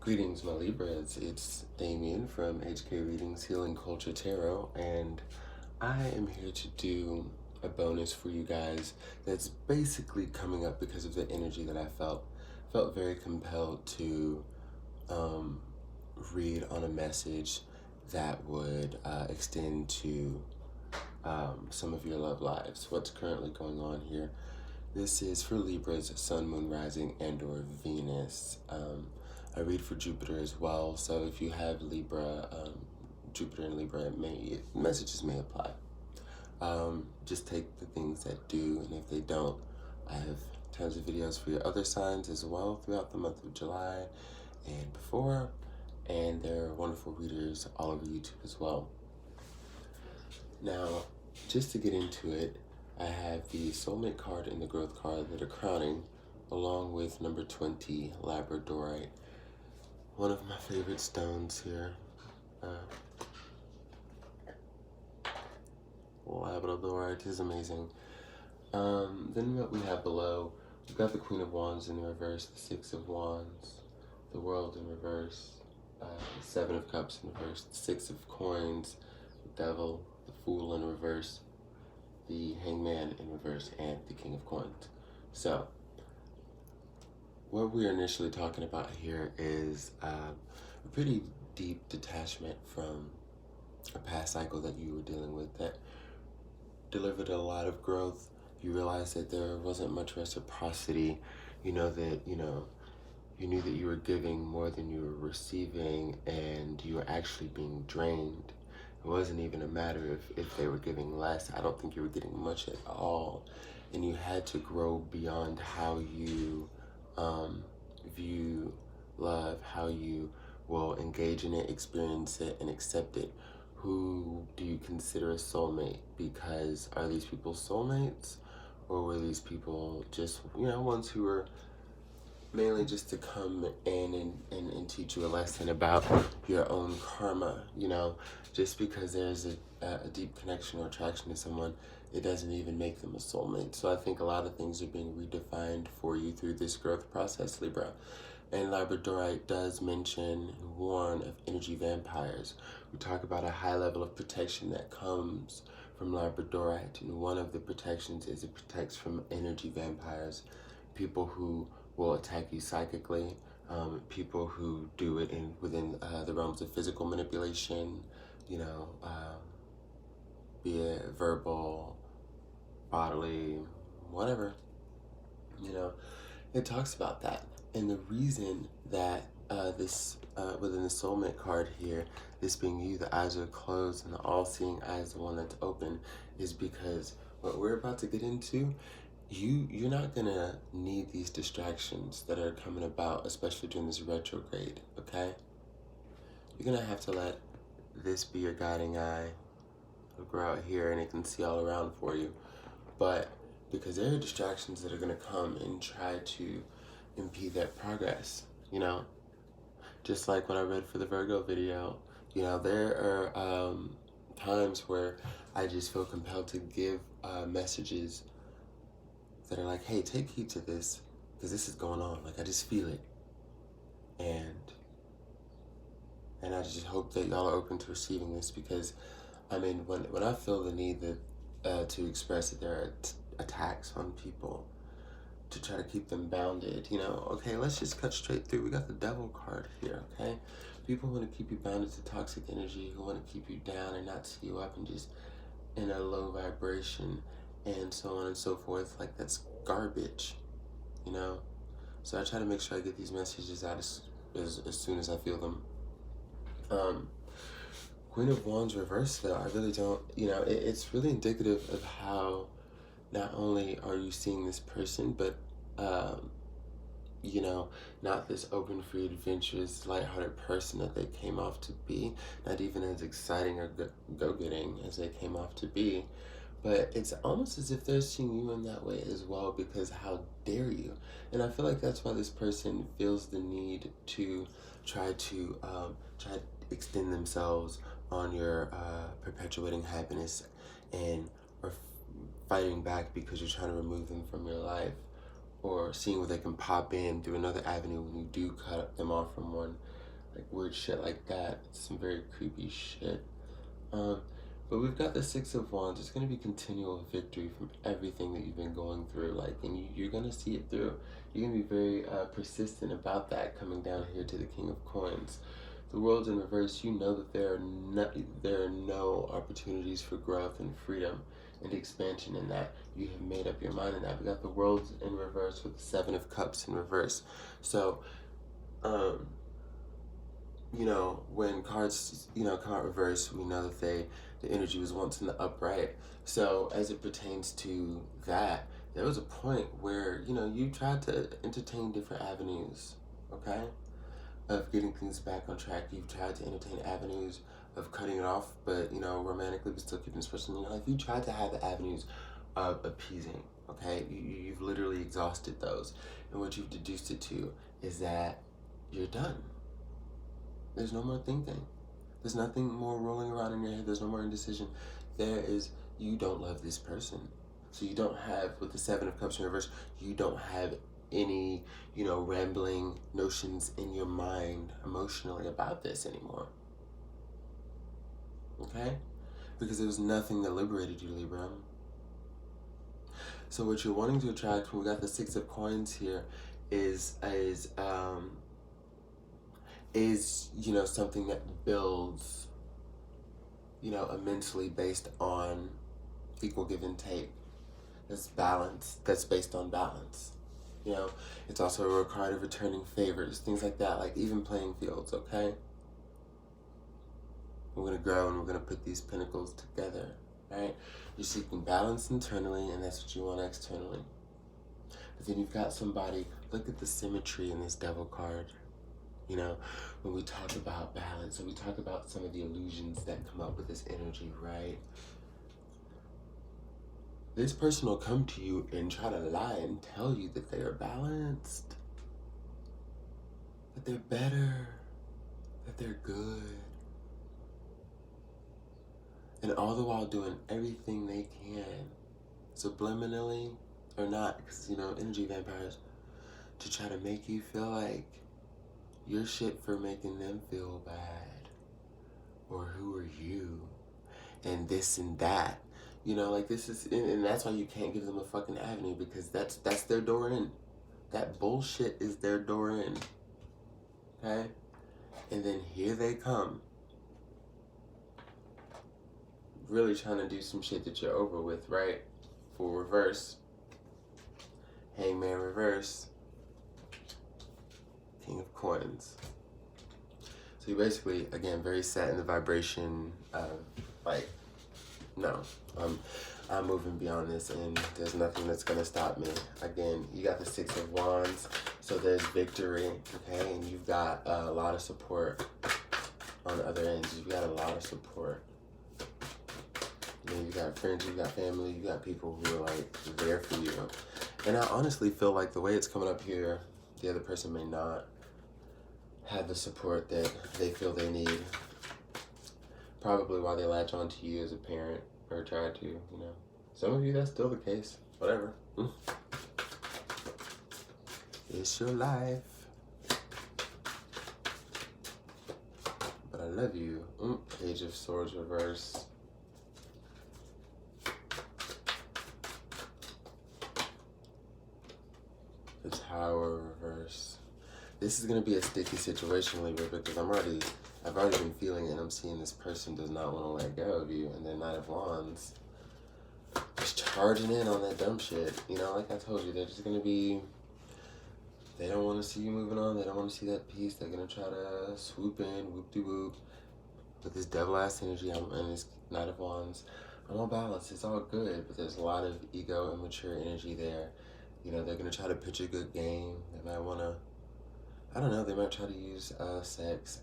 Greetings, my Libras. It's Damien from HK Readings Healing Culture Tarot, and I am here to do a bonus for you guys that's basically coming up because of the energy that I felt. Felt very compelled to read on a message that would extend to some of your love lives. What's currently going on here? This is for Libras, Sun, Moon, Rising, and or Venus. I read for Jupiter as well, so if you have Libra, Jupiter and Libra, messages may apply. Just take the things that do, and if they don't, I have tons of videos for your other signs as well throughout the month of July and before, and there are wonderful readers all over YouTube as well. Now, just to get into it, I have the Soulmate card and the Growth card that are crowning, along with number 20, Labradorite. One of my favorite stones here. Labradorite is amazing. Then what we have below, we've got the Queen of Wands in reverse, the Six of Wands, the World in reverse, the Seven of Cups in reverse, the Six of Coins, the Devil, the Fool in reverse, the Hangman in reverse, and the King of Coins. So, what we're initially talking about here is a pretty deep detachment from a past cycle that you were dealing with that delivered a lot of growth. You realized that there wasn't much reciprocity. You know that, you knew that you were giving more than you were receiving, and you were actually being drained. It wasn't even a matter of if they were giving less. I don't think you were getting much at all. And you had to grow beyond how you view love, how you will engage in it, experience it, and accept it. Who do you consider a soulmate? Because are these people soulmates? Or were these people just, ones who were mainly just to come in and teach you a lesson about your own karma? Just because there's a deep connection or attraction to someone, it doesn't even make them a soulmate. So I think a lot of things are being redefined for you through this growth process, Libra. And Labradorite does warn of energy vampires. We talk about a high level of protection that comes from Labradorite, and one of the protections is it protects from energy vampires, people who will attack you psychically, people who do it within the realms of physical manipulation, be it verbal, bodily, whatever. It talks about that. And the reason that this, within the soulmate card here, this being you, the eyes are closed and the all-seeing eye is the one that's open, is because what we're about to get into, you're not gonna need these distractions that are coming about, especially during this retrograde, okay? You're gonna have to let this be your guiding eye. It'll grow out here and it can see all around for you. But because there are distractions that are gonna come and try to impede that progress, just like when I read for the Virgo video, there are times where I just feel compelled to give messages that are like, hey, take heed to this, because this is going on. Like, I just feel it. And I just hope that y'all are open to receiving this, because when I feel the need to express that there are attacks on people, to try to keep them bounded, okay, let's just cut straight through. We got the Devil card here, okay? People who want to keep you bounded to toxic energy, who want to keep you down and not see you up and just in a low vibration, and so on and so forth. Like, that's garbage, So I try to make sure I get these messages out as soon as I feel them. Queen of Wands reverse, though, I really don't, it's really indicative of how not only are you seeing this person, but, not this open, free, adventurous, lighthearted person that they came off to be, not even as exciting or go-getting as they came off to be, but it's almost as if they're seeing you in that way as well, because how dare you? And I feel like that's why this person feels the need to try to extend themselves on your perpetuating happiness, and or fighting back because you're trying to remove them from your life, or seeing where they can pop in through another avenue when you do cut them off from one. Like weird shit like that. It's some very creepy shit. But we've got the Six of Wands. It's going to be continual victory from everything that you've been going through. Like, and you're going to see it through. You're going to be very persistent about that coming down here to the King of Coins. The world's in reverse. You know that there are no opportunities for growth and freedom and expansion in that. You have made up your mind in that. We got the world in reverse with the Seven of Cups in reverse. So, you know, when cards, come out reverse, we know that the energy was once in the upright. So as it pertains to that, there was a point where, you tried to entertain different avenues, okay, of getting things back on track. You've tried to entertain avenues of cutting it off, but, romantically, but still keeping this person in your life. You tried to have the avenues of appeasing, okay? You've literally exhausted those. And what you've deduced it to is that you're done. There's no more thinking. There's nothing more rolling around in your head. There's no more indecision. You don't love this person. So you don't have, with the Seven of Cups in reverse, you don't have any, rambling notions in your mind emotionally about this anymore. Okay? Because there was nothing that liberated you, Libra. So what you're wanting to attract, when we got the Six of Coins here, is something that builds, immensely based on equal give and take. That's balance. That's based on balance. It's also a card of returning favors, things like that, like even playing fields, okay? We're going to grow and we're going to put these pinnacles together, right? You're seeking balance internally, and that's what you want externally. But then you've got somebody, look at the symmetry in this Devil card. When we talk about balance, so we talk about some of the illusions that come up with this energy, right? This person will come to you and try to lie and tell you that they are balanced, that they're better, that they're good. And all the while doing everything they can, subliminally or not, because, energy vampires, to try to make you feel like you're shit for making them feel bad. Or who are you? And this and that. This is, and that's why you can't give them a fucking avenue, because that's their door in. That bullshit is their door in. Okay? And then here they come. Really trying to do some shit that you're over with, right? For reverse. Hangman reverse. King of Coins. So you're basically, again, very set in the vibration of, no, I'm moving beyond this, and there's nothing that's going to stop me. Again, you got the Six of Wands, so there's victory, okay? And you've got a lot of support on the other ends. You've got a lot of support. You've got friends, you've got family, you've got people who are, there for you. And I honestly feel like the way it's coming up here, the other person may not have the support that they feel they need. Probably why they latch on to you as a parent, or try to, Some of you, that's still the case. Whatever. It's your life. But I love you. Page of Swords reverse. The Tower reverse. This is going to be a sticky situation, Libra, because I've already been feeling it, and I'm seeing this person does not want to let go of you, and then Knight of Wands just charging in on that dumb shit. Like I told you, they're just going to be, they don't want to see you moving on, they don't want to see that peace, they're going to try to swoop in, whoop-de-whoop, with this devil-ass energy and this Knight of Wands. I'm on balance, it's all good, but there's a lot of ego and mature energy there. They're going to try to pitch a good game, they might want to, I don't know, they might try to use sex,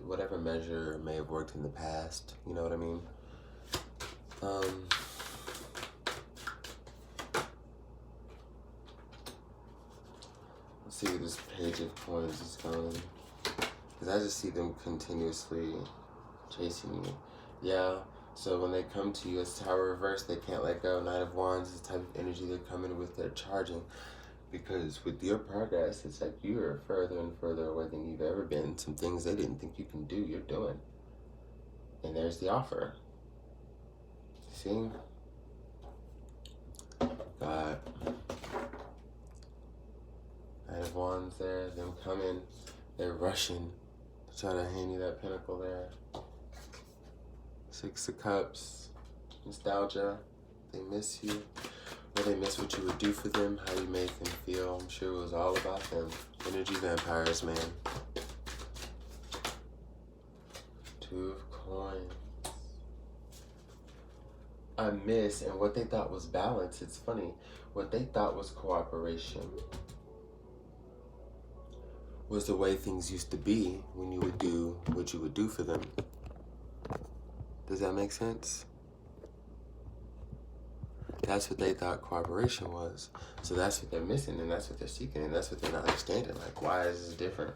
whatever measure may have worked in the past, you know what I mean? Let's see where this Page of Coins is going. Because I just see them continuously chasing you. Yeah, so when they come to you, it's Tower reverse, they can't let go. Knight of Wands is the type of energy they're coming with, they're charging. Because with your progress, it's like you're further and further away than you've ever been. Some things they didn't think you can do, you're doing. And there's the offer. See? Got Knight of Wands there, them coming, they're rushing to try to hand you that pentacle there. Six of Cups, nostalgia, they miss you, or they miss what you would do for them, how you made them feel. I'm sure it was all about them. Energy vampires, man. Two of Coins. I miss, and what they thought was balance, it's funny, what they thought was cooperation was the way things used to be when you would do what you would do for them. Does that make sense? That's what they thought cooperation was. So that's what they're missing, and that's what they're seeking, and that's what they're not understanding. Like, why is this different?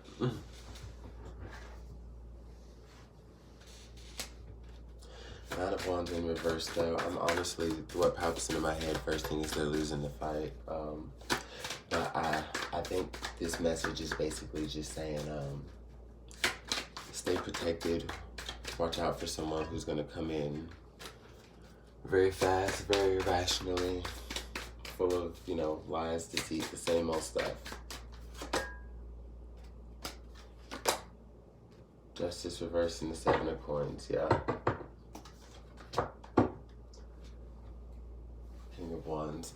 Nine of Wands in reverse, though. I'm honestly, what pops into my head first thing is they're losing the fight. But I think this message is basically just saying, stay protected. Watch out for someone who's going to come in very fast, very irrationally, full of, lies, deceit, the same old stuff. Justice reversed in the Seven of Coins, yeah. King of Wands.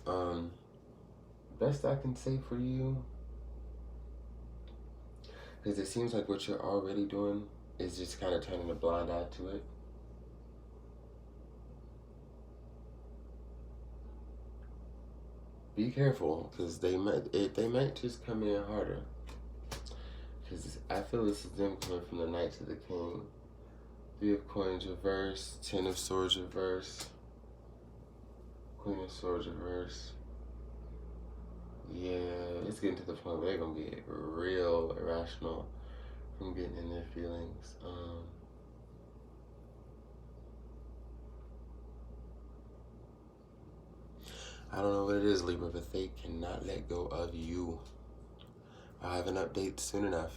Best I can say for you, because it seems like what you're already doing is just kind of turning a blind eye to it. Be careful, because they might just come in harder. Because I feel this is them coming from the Knight to the King. Three of Coins reverse, Ten of Swords reverse, Queen of Swords reverse. Yeah, it's getting to the point where they're going to get real irrational from getting in their feelings. I don't know what it is, Libra, but they cannot let go of you. I'll have an update soon enough.